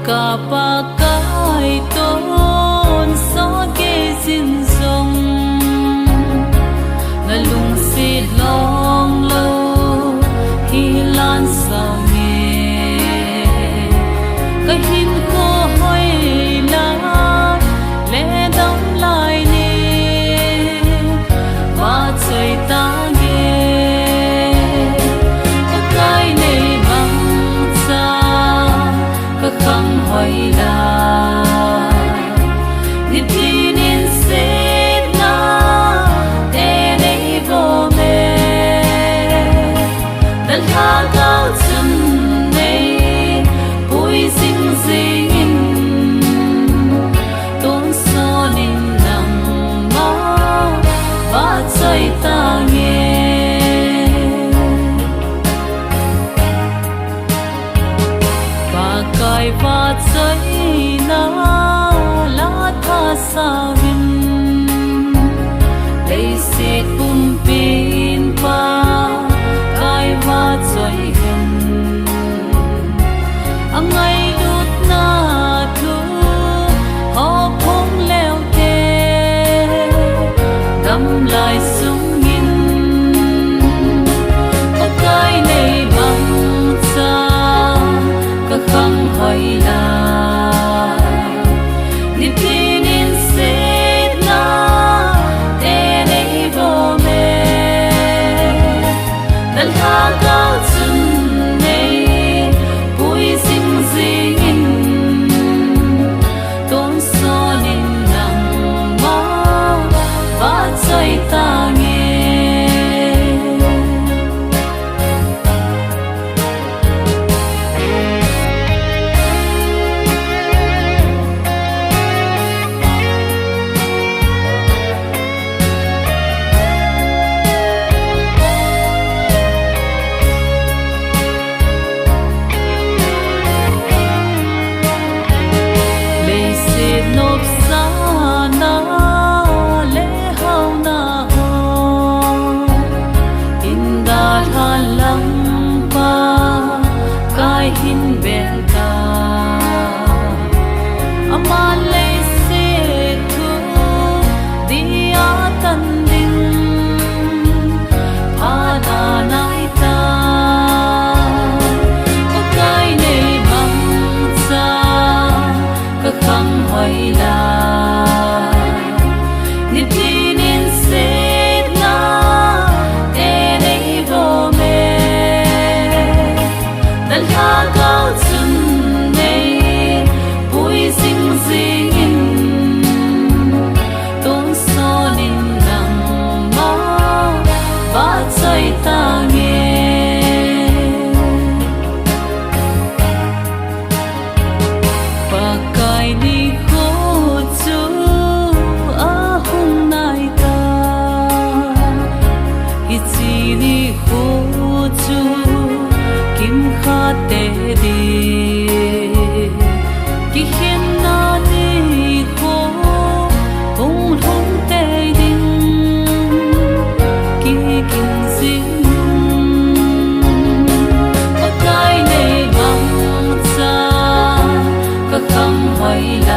cả ba cái tôn gió kê xin rong là lùng xịt long lâu khi lan sao nghe cái hiên cô hoi lá lẽ đóng lại nè và trời ta nghe có cái này bằng xa có khăng hoi lá niềm tin in sẽ na để đây vô mê đàn ca cao chân này bụi xinh xinh tôn so nên nằm máu và trời ta nghe và cài và trời na lá tha sa vin lấy xịt bùm pin pa cài và trời gần ngày đút na thu họ không leo tê đâm lại súng nghìn có cái này bằng xa có khăng hỏi là niềm tin in sẽ na để đây vô mê đàn ca cao chân này bụi xinh xinh tôn so nên nằm máu và trời ta nghe lệ sẽ nộp xa na lẽ hao na ho in đà tha lăng pa cái hin bên ta ama lệ sẽ thu đi a tan đình pha na nai ta có cái này bằng xa có khăng hỏi là niềm tin in sẽ na để đây vô mê đàn ca cao chân này bụi xinh xinh tôn so nên nằm máu và trời ta nghe và cái đi khô chú à hôm nay ta ít gì đi khô chú kim khát tê đi khi khiến na đi khô hùng hùng tê đình khi kinh dính có cái này bằng xa có khăng hỏi là